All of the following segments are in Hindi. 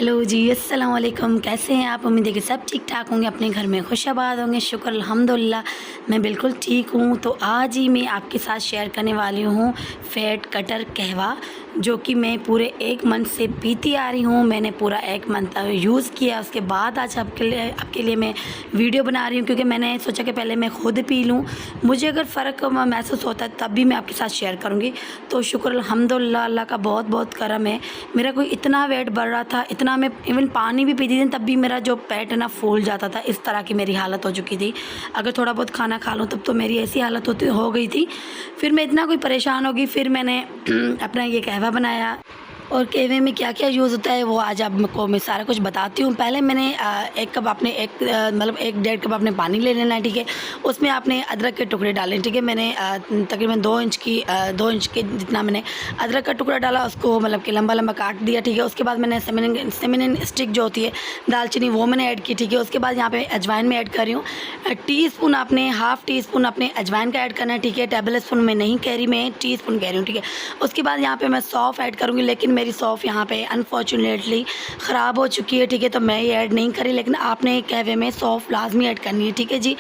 हेलो जी, अस्सलाम वालेकुम। कैसे हैं आप? उम्मीद है कि सब ठीक ठाक होंगे, अपने घर में खुशाबाद होंगे। शुक्र अल्हम्दुलिल्लाह मैं बिल्कुल ठीक हूँ। तो आज ही मैं आपके साथ शेयर करने वाली हूँ फ़ैट कटर कहवा, जो कि मैं पूरे 1 मंथ से पीती आ रही हूँ। मैंने पूरा 1 मंथ यूज़ किया, उसके बाद आज आपके लिए मैं वीडियो बना रही हूँ, क्योंकि मैंने सोचा कि पहले मैं खुद पी लूँ। मुझे अगर फ़र्क महसूस होता है तब भी मैं आपके साथ शेयर करूँगी। तो शुक्र अल्हम्दुलिल्लाह, अल्लाह का बहुत बहुत करम है। मेरा कोई इतना वेट बढ़ रहा था, इतना मैं इवन पानी भी पीती थी तब भी मेरा जो पेट है ना फूल जाता था। इस तरह की मेरी हालत हो चुकी थी। अगर थोड़ा बहुत खाना खा लूँ तब तो मेरी ऐसी हालत हो गई थी। फिर मैं इतना कोई परेशान हो गई, फिर मैंने अपना ये कहवा बनाया। और कहवे में क्या क्या यूज़ होता है वो आज आपको मैं सारा कुछ बताती हूँ। पहले मैंने 1 कप आपने मतलब 1 डेढ़ कप आपने पानी ले लेना है, ठीक है। उसमें आपने अदरक के टुकड़े डालें, ठीक है। मैंने तकरीबन 2 इंच के जितना मैंने अदरक का टुकड़ा डाला, उसको मतलब कि लंबा लंबा काट दिया, ठीक है। उसके बाद मैंने सिनेमन स्टिक जो होती है दालचीनी, वो मैंने ऐड की, ठीक है। उसके बाद यहाँ पे अजवाइन में ऐड कर रही हूँ। टीस्पून आपने हाफ़ टी स्पून आपने अजवाइन का ऐड करना है, ठीक है। टेबल स्पून में नहीं कह रही, मैं टीस्पून कह रही हूँ, ठीक है। उसके बाद यहाँ पे मैं सौंफ ऐड करूँगी, लेकिन मेरी सौंफ यहाँ पे अनफॉर्चुनेटली ख़राब हो चुकी है, ठीक है। तो मैं ये ऐड नहीं करी, लेकिन आपने कहवे में सौंफ लाजमी ऐड करनी है, ठीक है जी।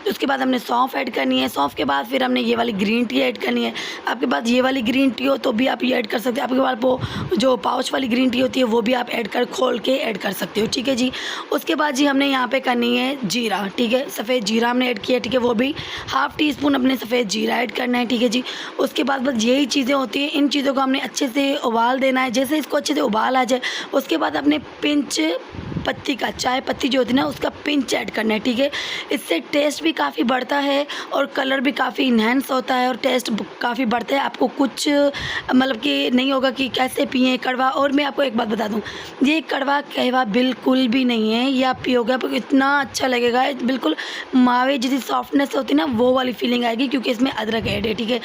उसके बाद हमने सौंफ ऐड करनी है। सौंफ के बाद फिर हमने ये वाली ग्रीन टी ऐड करनी है। आपके पास ये वाली ग्रीन टी हो तो भी आप ये ऐड कर सकते हो। आपके पास वो जो पाउच वाली ग्रीन टी होती है वो भी आप खोल के ऐड कर सकते हो, ठीक है जी। उसके बाद जी हमने यहाँ पे करनी है जीरा, ठीक है। सफ़ेद जीरा हमने ऐड किया, ठीक है। वो भी हाफ़ टी स्पून अपने सफ़ेद जीरा ऐड करना है, ठीक है जी। उसके बाद बस यही चीज़ें होती हैं। इन चीज़ों को हमने अच्छे से उबाल देना है। जैसे इसको अच्छे से उबाल आ जाए, उसके बाद अपने पिंच पत्ती का, चाय पत्ती जो होती है ना, उसका पिंच ऐड करना है, ठीक है। इससे टेस्ट भी काफ़ी बढ़ता है और कलर भी काफ़ी इन्हेंस होता है और टेस्ट काफ़ी बढ़ता है। आपको कुछ मतलब कि नहीं होगा कि कैसे पिएँ कड़वा। और मैं आपको एक बात बता दूँ, ये कड़वा कहवा बिल्कुल भी नहीं है। ये आप पियोगे आपको इतना अच्छा लगेगा, बिल्कुल मावे जैसी सॉफ्टनेस होती है ना, वो वाली फीलिंग आएगी, क्योंकि इसमें अदरक ऐड है, ठीक है।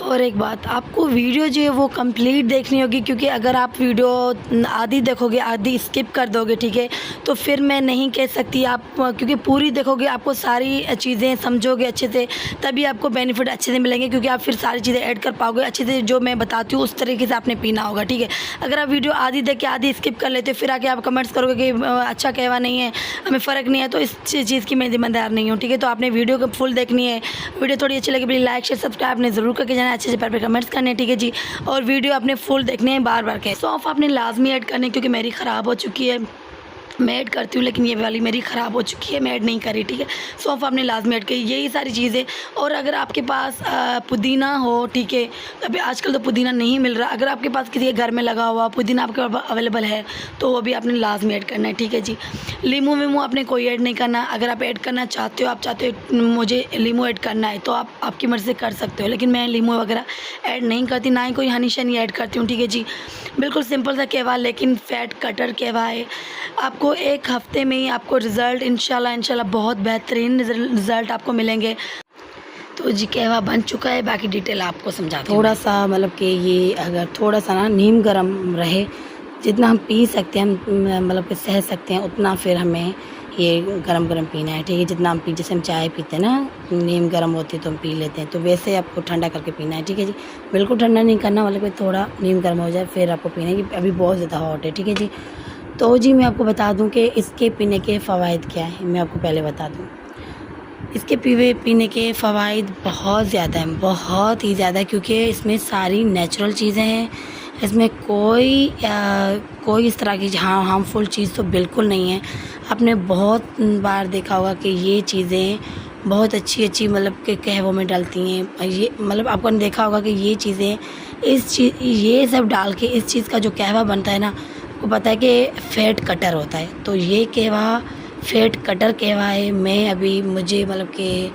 और एक बात, आपको वीडियो जो है वो कंप्लीट देखनी होगी, क्योंकि अगर आप वीडियो आधी देखोगे, आधी स्किप कर दोगे, ठीक है, तो फिर मैं नहीं कह सकती आप, क्योंकि पूरी देखोगे, आपको सारी चीज़ें समझोगे अच्छे से, तभी आपको बेनिफिट अच्छे से मिलेंगे, क्योंकि आप फिर सारी चीज़ें ऐड कर पाओगे अच्छे से। जो मैं बताती हूँ उस तरीके से आपने पीना होगा, ठीक है। अगर आप वीडियो आधी देख के आधी स्किप कर लेते हो, फिर आके आप कमेंट्स करोगे कि अच्छा कहवा नहीं है, हमें फ़र्क नहीं है, तो इस चीज़ की मैं ज़िम्मेदार नहीं हूँ, ठीक है। तो आपने वीडियो को फुल देखनी है। वीडियो थोड़ी अच्छी लगे प्लीज़ लाइक शेयर सब्सक्राइब आपने ज़रूर करके जाना, अच्छे से प्यार कमेंट्स करने हैं, ठीक है जी। और वीडियो आपने फुल देखने हैं बार बार के। सौंफ आपने लाजमी ऐड करनी, क्योंकि मेरी ख़राब हो चुकी है। मैं ऐड करती हूँ, लेकिन ये वाली मेरी ख़राब हो चुकी है, मैं ऐड नहीं करी, ठीक है। सौंफ आपने लाजमी ऐड करी, यही सारी चीज़ें। और अगर आपके पास पुदीना हो, ठीक है, अभी आजकल तो पुदीना नहीं मिल रहा, अगर आपके पास किसी के घर में लगा हुआ पुदीना आपके पास अवेलेबल है तो वो भी आपने लाजमी ऐड करना है, ठीक है जी। लीमू वीमू आपने कोई ऐड नहीं करना। अगर आप ऐड करना चाहते हो, आप चाहते हो मुझे लीमू ऐड करना है, तो आप आपकी मर्ज़ी से कर सकते हो, लेकिन मैं लीमू वगैरह ऐड नहीं करती, ना ही कोई हनी शनी ऐड करती हूँ, ठीक है जी। बिल्कुल सिंपल सा कहवा, लेकिन फ़ैट कटर कहवा है। आपको 1 हफ़्ते में ही आपको रिज़ल्ट इंशाल्लाह बहुत बेहतरीन रिज़ल्ट आपको मिलेंगे। तो जी कहवा बन चुका है, बाकी डिटेल आपको समझाती हूँ। थोड़ा सा मतलब कि ये अगर थोड़ा सा ना नीम गर्म रहे, जितना हम पी सकते हैं, हम मतलब कि सह सकते हैं उतना फिर हमें ये गरम गरम पीना है, ठीक है। जितना हम जैसे हम चाय पीते हैं ना, नीम गर्म होती है तो हम पी लेते हैं, तो वैसे आपको ठंडा करके पीना है, ठीक है जी। बिल्कुल ठंडा नहीं करना, मतलब कि थोड़ा नीम गर्म हो जाए फिर आपको पीना है, कि अभी बहुत ज़्यादा हॉट है, ठीक है जी। तो जी मैं आपको बता दूं कि इसके पीने के फ़वाइद क्या हैं, मैं आपको पहले बता दूं। इसके पीने के फ़वाइद बहुत ज़्यादा हैं, बहुत ही ज़्यादा, क्योंकि इसमें सारी नेचुरल चीज़ें हैं। इसमें कोई इस तरह की हार्मफुल चीज़ तो बिल्कुल नहीं है। आपने बहुत बार देखा होगा कि ये चीज़ें बहुत अच्छी मतलब के कहवों में डलती हैं। ये मतलब आपको देखा होगा कि ये चीज़ें ये सब डाल के इस चीज़ का जो कहवा बनता है ना, वो पता है कि फ़ैट कटर होता है। तो ये कहवा फ़ैट कटर कहवा है। मैं अभी मुझे मतलब कि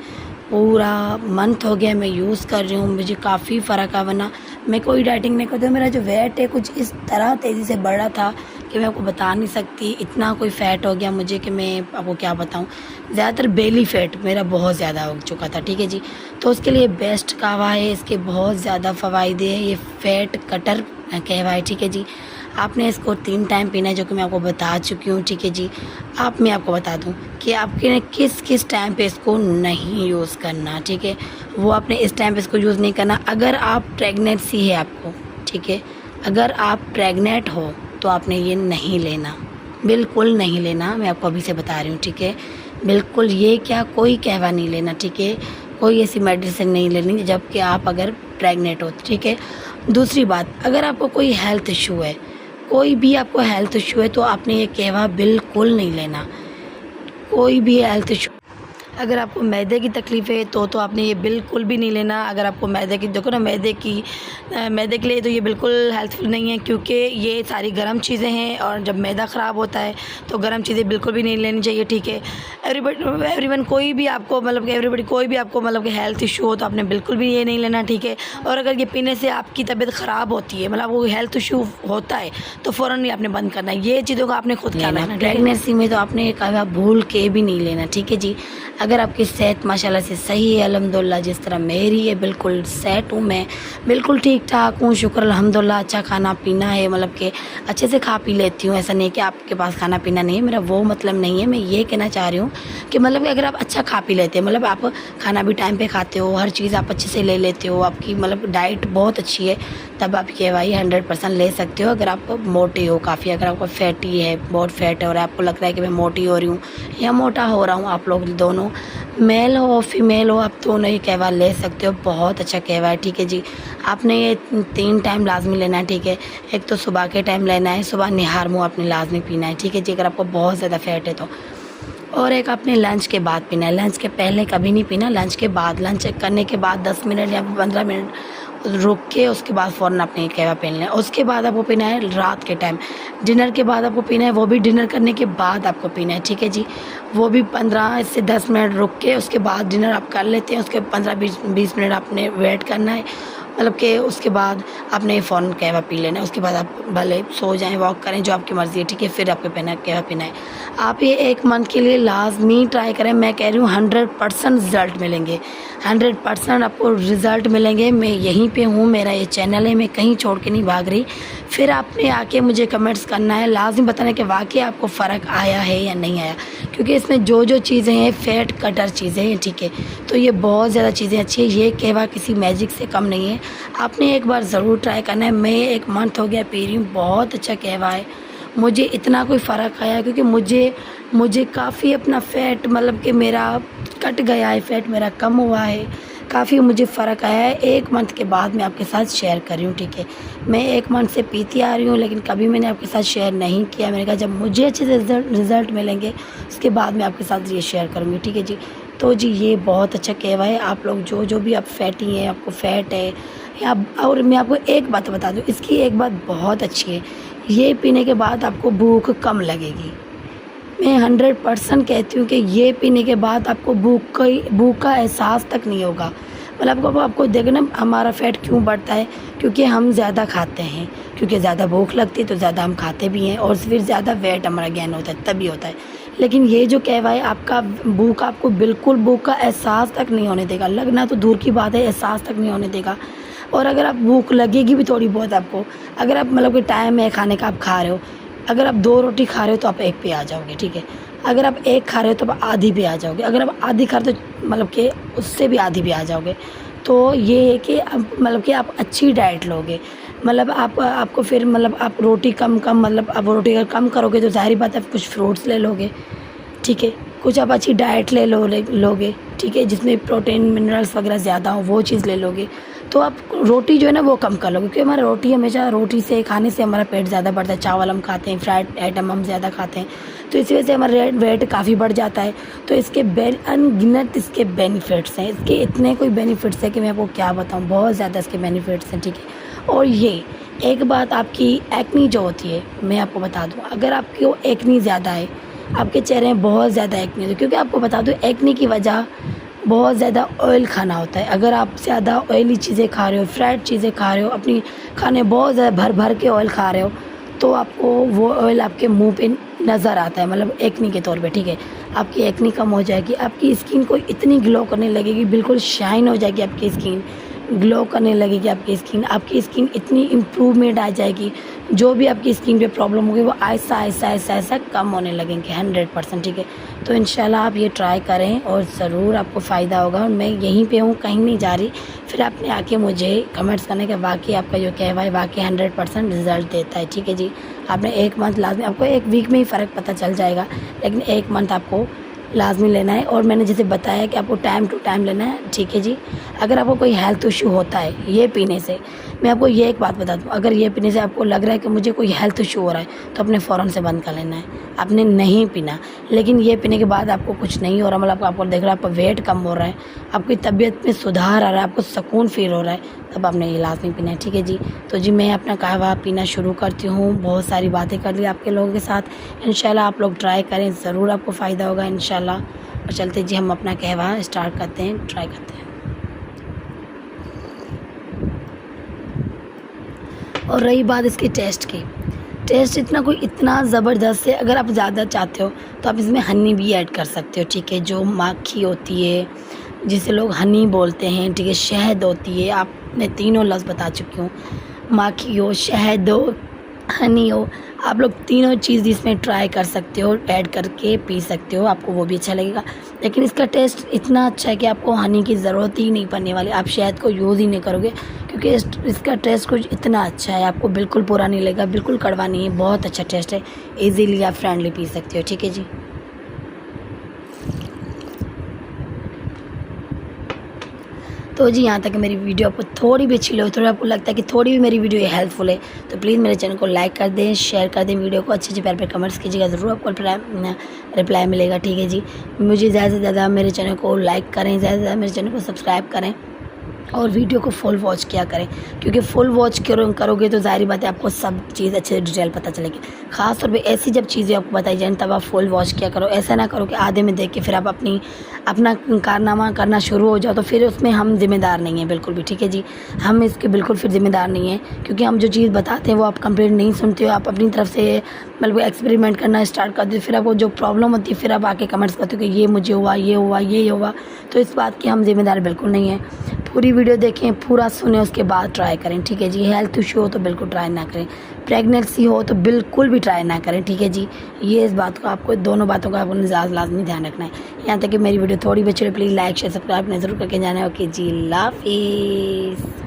पूरा मंथ हो गया मैं यूज़ कर रही हूँ, मुझे काफ़ी फ़र्क आ। वरना मैं कोई डाइटिंग नहीं करती हूँ, मेरा जो वेट है कुछ इस तरह तेज़ी से बढ़ रहा था कि मैं आपको बता नहीं सकती। इतना कोई फ़ैट हो गया मुझे कि मैं आपको क्या बताऊँ। ज़्यादातर बेली फ़ैट मेरा बहुत ज़्यादा हो चुका था, ठीक है जी। तो उसके लिए बेस्ट कहवा है, इसके बहुत ज़्यादा फ़वाइद है। ये फ़ैट कटर कहवा है, ठीक है जी। आपने इसको 3 टाइम पीना है, जो कि मैं आपको बता चुकी हूँ, ठीक है जी। मैं आपको बता दूँ कि आपके किस टाइम पे इसको नहीं यूज़ करना, ठीक है। वो आपने इस टाइम पे इसको यूज़ नहीं करना। अगर आप प्रेगनेंसी है आपको, ठीक है, अगर आप प्रेग्नेंट हो तो आपने ये नहीं लेना, बिल्कुल नहीं लेना, मैं आपको अभी से बता रही हूँ, ठीक है। बिल्कुल ये क्या कोई कहवा नहीं लेना, ठीक है। कोई ऐसी मेडिसिन नहीं लेनी जबकि आप अगर प्रेग्नेंट हो, ठीक है। दूसरी बात, अगर आपको कोई हेल्थ इशू है, कोई भी आपको हेल्थ इशू है, तो आपने ये कहवा बिल्कुल नहीं लेना। कोई भी हेल्थ इशू, अगर आपको मैदे की तकलीफ़ है तो आपने ये बिल्कुल भी नहीं लेना। अगर आपको मैदे की, देखो ना, मैदे के लिए तो ये बिल्कुल हेल्पफुल नहीं है, क्योंकि ये सारी गर्म चीज़ें हैं और जब मैदा ख़राब होता है तो गर्म चीज़ें बिल्कुल भी नहीं लेनी चाहिए, ठीक है। एवरीवन कोई भी आपको मतलब कि हेल्थ इशू हो तो आपने बिल्कुल भी ये नहीं लेना, ठीक है। और अगर ये पीने से आपकी तबीयत ख़राब होती है, मतलब वो हेल्थ इशू होता है, तो फ़ौरन ही आपने बंद करना है। ये चीज़ों का आपने खुद ख्याल रखना। प्रेगनेंसी में तो आपने कहवा भूल के भी नहीं लेना, ठीक है जी। अगर आपकी सेहत माशाल्लाह से सही है, अल्हम्दुलिल्लाह, जिस तरह मेरी है, बिल्कुल सेट हूँ मैं, बिल्कुल ठीक ठाक हूँ, शुक्र अल्हम्दुलिल्लाह। अच्छा खाना पीना है, मतलब कि अच्छे से खा पी लेती हूँ। ऐसा नहीं कि आपके पास खाना पीना नहीं है, मेरा वो मतलब नहीं है। मैं ये कहना चाह रही हूँ कि मतलब कि अगर आप अच्छा खा पी लेते हैं, मतलब आप खाना भी टाइम पे खाते हो, हर चीज़ आप अच्छे से ले लेते हो, आपकी मतलब डाइट बहुत अच्छी है, तब आप KY 100% ले सकते हो। अगर आप मोटे हो काफ़ी, अगर आपको फैटी है, बहुत फैट है और आपको लगता है कि मैं मोटी हो रही हूँ या मोटा हो रहा हूँ, आप लोग दोनों, मेल हो फीमेल हो, आप दोनों ही कहवा ले सकते हो। बहुत अच्छा कहवा है, ठीक है जी। आपने ये 3 टाइम लाजमी लेना है, ठीक है। एक तो सुबह के टाइम लेना है, सुबह निहार मुँह आपने लाजमी पीना है, ठीक है जी, अगर आपको बहुत ज़्यादा फैट है तो। और एक आपने लंच के बाद पीना है, लंच के पहले कभी नहीं पीना, लंच के बाद। लंच करने के बाद 10 मिनट या 15 मिनट रुक के उसके बाद फ़ौरन आपने ये कहवा पीना है। उसके बाद आपको पीना है रात के टाइम, डिनर के बाद आपको पीना है, वो भी डिनर करने के बाद आपको पीना है, ठीक है जी। वो भी 15 से 10 मिनट रुक के उसके बाद डिनर आप कर लेते हैं, उसके 15-20 मिनट आपने वेट करना है, मतलब कि उसके बाद आपने फ़ौरन कहवा पी लेना है। उसके बाद आप भले सो जाएं, वॉक करें, जो आपकी मर्ज़ी है, ठीक है। फिर आपको कहवा पीना है। आप ये 1 मंथ के लिए लाजमी ट्राई करें। मैं कह रही हूँ 100% रिज़ल्ट मिलेंगे, 100% आपको रिज़ल्ट मिलेंगे। मैं यहीं पे हूँ, मेरा ये चैनल है, मैं कहीं छोड़ के नहीं भाग रही। फिर आपने आके मुझे कमेंट्स करना है, लाजमी बताना कि वाकई आपको फ़र्क आया है या नहीं आया, क्योंकि इसमें जो चीज़ें हैं फैट कटर चीज़ें हैं, ठीक है। तो ये बहुत ज़्यादा चीज़ें अच्छी है, ये कहवा किसी मैजिक से कम नहीं है। आपने एक बार ज़रूर ट्राई करना है। मैं 1 मंथ हो गया पी रही हूँ, बहुत अच्छा कहवा है। मुझे इतना कोई फ़र्क आया क्योंकि मुझे काफ़ी अपना फ़ैट, मतलब कि मेरा कट गया है, फ़ैट मेरा कम हुआ है, काफ़ी मुझे फ़र्क आया है। 1 मंथ के बाद मैं आपके साथ शेयर कर रही हूँ, ठीक है। मैं 1 मंथ से पीती आ रही हूँ, लेकिन कभी मैंने आपके साथ शेयर नहीं किया। मैंने कहा जब मुझे अच्छे से रिज़ल्ट मिलेंगे उसके बाद मैं आपके साथ ये शेयर करूँगी, ठीक है जी। तो जी ये बहुत अच्छा कहवा है। आप लोग जो भी आप फैटी हैं, आपको फ़ैट है या, और मैं आपको एक बात बता दूँ, इसकी एक बात बहुत अच्छी है, ये पीने के बाद आपको भूख कम लगेगी। मैं 100% कहती हूँ कि ये पीने के बाद आपको भूख का एहसास तक नहीं होगा। मतलब आपको देखो ना, हमारा फ़ैट क्यों बढ़ता है, क्योंकि हम ज़्यादा खाते हैं, क्योंकि ज़्यादा भूख लगती है तो ज़्यादा हम खाते भी हैं, और फिर ज़्यादा वेट हमारा गेन होता है, तभी होता है। लेकिन ये जो कहवा है, आपका आपको बिल्कुल भूख का एहसास तक नहीं होने देगा। लगना तो दूर की बात है, एहसास तक नहीं होने देगा। और अगर आप भूख लगेगी भी थोड़ी बहुत आपको, अगर आप मतलब कि टाइम है खाने का, आप खा रहे हो, अगर आप 2 रोटी खा रहे हो तो आप 1 पे आ जाओगे, ठीक है। अगर आप 1 खा रहे हो तो आप आधी पे आ जाओगे, अगर आप आधी खा रहे हो तो मतलब कि उससे भी आधी पे आ जाओगे। तो ये है कि मतलब कि आप अच्छी डाइट लोगे, मतलब आपको फिर मतलब आप रोटी कम मतलब आप रोटी अगर कम करोगे तो ज़ाहिर बात है आप कुछ फ्रूट्स ले लोगे, ठीक है। कुछ आप अच्छी डाइट लोगे, ठीक है, जिसमें प्रोटीन मिनरल्स वगैरह ज़्यादा हो, वो चीज़ ले लोगे, तो आप रोटी जो है ना वो कम कर लोगे। क्योंकि हमारा हमेशा रोटी से खाने से हमारा पेट ज़्यादा बढ़ता है, चावल हम खाते हैं, फ्राइड आइटम हम ज़्यादा खाते हैं, तो इस वजह से हमारा वेट काफ़ी बढ़ जाता है। तो इसके अनगिनत इसके बेनिफिट्स हैं, इसके इतने कोई बेनिफिट्स हैं कि मैं आपको क्या बताऊँ, बहुत ज़्यादा इसके बेनिफिट्स हैं, ठीक है। और ये एक बात, आपकी एक्नी जो होती है, मैं आपको बता दूँ, अगर आपकी वो एक्नी ज़्यादा है, आपके चेहरे में बहुत ज़्यादा एक्नी होती है, क्योंकि आपको बता दूँ एक्नी की वजह बहुत ज़्यादा ऑयल खाना होता है। अगर आप ज़्यादा ऑयली चीज़ें खा रहे हो, फ्राइड चीज़ें खा रहे हो, अपनी खाने बहुत ज़्यादा भर के ऑयल खा रहे हो, तो आपको वो ऑयल आपके मुंह पे नज़र आता है, मतलब एक्नी के तौर पे, ठीक है। आपकी एक्नी कम हो जाएगी, आपकी स्किन को इतनी ग्लो करने लगेगी, बिल्कुल शाइन हो जाएगी आपकी स्किन, ग्लो करने लगेगी आपकी स्किन इतनी इम्प्रूवमेंट आ जाएगी। जो भी आपकी स्किन पे प्रॉब्लम होगी वो ऐसा कम होने लगेंगे 100%। ठीक है, तो इंशाल्लाह आप ये ट्राई करें और ज़रूर आपको फ़ायदा होगा। और मैं यहीं पे हूँ, कहीं नहीं जा रही। फिर आपने आके मुझे कमेंट्स करने के वाकई आपका जो कहवा है वाकई 100% रिज़ल्ट देता है। ठीक है जी, आपने 1 मंथ लाजमी, आपको 1 वीक में ही फ़र्क पता चल जाएगा, लेकिन 1 मंथ आपको लाज़मी लेना है। और मैंने जैसे बताया कि आपको टाइम टू टाइम लेना है। ठीक है जी, अगर आपको कोई हेल्थ इशू होता है ये पीने से, मैं आपको ये एक बात बता दूँ, अगर ये पीने से आपको लग रहा है कि मुझे कोई हेल्थ इशू हो रहा है तो अपने फ़ौरन से बंद कर लेना है, आपने नहीं पीना। लेकिन ये पीने के बाद आपको कुछ नहीं हो रहा, मतलब आपको देख रहा है आपका वेट कम हो रहा है, आपकी तबीयत में सुधार आ रहा है, आपको सुकून फील हो रहा है, तब आपने ये लाज़मी पीना है। ठीक है जी, तो जी मैं अपना कहवा पीना शुरू करती हूँ। बहुत सारी बातें कर ली आपके लोगों के साथ, इंशाल्लाह आप लोग ट्राई करें, ज़रूर आपको फ़ायदा होगा इंशाल्लाह। और चलते जी हम अपना कहवा स्टार्ट करते हैं, ट्राई करते हैं। और रही बात इसके टेस्ट की, टेस्ट इतना ज़बरदस्त है। अगर आप ज़्यादा चाहते हो तो आप इसमें हनी भी ऐड कर सकते हो। ठीक है, जो माखी होती है जिसे लोग हनी बोलते हैं, ठीक है, शहद होती है, आप मैं तीनों लफ्ज़ बता चुकी हूँ, माखी हो, शहद हो, हनी हो, आप लोग तीनों चीज़ इसमें ट्राई कर सकते हो, ऐड करके पी सकते हो, आपको वो भी अच्छा लगेगा। लेकिन इसका टेस्ट इतना अच्छा है कि आपको हनी की ज़रूरत ही नहीं पड़ने वाली, आप शहद को यूज़ ही नहीं करोगे, क्योंकि इसका टेस्ट कुछ इतना अच्छा है, आपको बिल्कुल बुरा नहीं लगेगा, बिल्कुल कड़वा नहीं है, बहुत अच्छा टेस्ट है, ईज़िली आप फ्रेंडली पी सकते हो। ठीक है जी, तो जी यहाँ तक मेरी वीडियो आपको थोड़ी भी अच्छी लगे, थोड़ा आपको लगता है कि थोड़ी भी मेरी वीडियो हेल्पफुल है, तो प्लीज़ मेरे चैनल को लाइक कर दें, शेयर कर दें, वीडियो को अच्छे प्यार पे कमेंट्स कीजिएगा, ज़रूर आपको रिप्लाई मिलेगा। ठीक है जी, मुझे ज़्यादा से ज़्यादा मेरे चैनल को लाइक करें, ज़्यादा से ज़्यादा मेरे चैनल को सब्सक्राइब करें और वीडियो को फुल वॉच किया करें, क्योंकि फुल वॉच करोगे तो ज़ाहिर बात है आपको सब चीज़ अच्छे से डिटेल पता चलेगी। ख़ास तौर पे ऐसी जब चीज़ें आपको बताई जाए तब आप फुल वॉच किया करो। ऐसा ना करो कि आधे में देख के फिर आप अपना कारनामा करना शुरू हो जाओ, तो फिर उसमें हम ज़िम्मेदार नहीं हैं बिल्कुल भी। ठीक है जी, हम इसके बिल्कुल फिर ज़िम्मेदार नहीं हैं, क्योंकि हम जो चीज़ बताते हैं वो आप कंप्लीट नहीं सुनते हो, आप अपनी तरफ से मतलब एक्सपेरिमेंट करना स्टार्ट कर दो, फिर आपको जो प्रॉब्लम होती है फिर आप आके कमेंट्स करते हो कि ये मुझे हुआ, ये हुआ, ये हुआ। तो इस बात की हम ज़िम्मेदार बिल्कुल नहीं हैं। पूरी वीडियो देखें, पूरा सुने, उसके बाद ट्राई करें। ठीक है जी, हेल्थ इशू हो तो बिल्कुल ट्राई ना करें, प्रेगनेंसी हो तो बिल्कुल भी ट्राई ना करें। ठीक है जी, ये इस बात को आपको, दोनों बातों का आपको लाजमी ध्यान रखना है। यहाँ तक कि मेरी वीडियो थोड़ी भी अच्छी, प्लीज़ लाइक शेयर सब्सक्राइब ने ज़रूर करके जाना है। ओके जी, अल्लाह हाफिज़।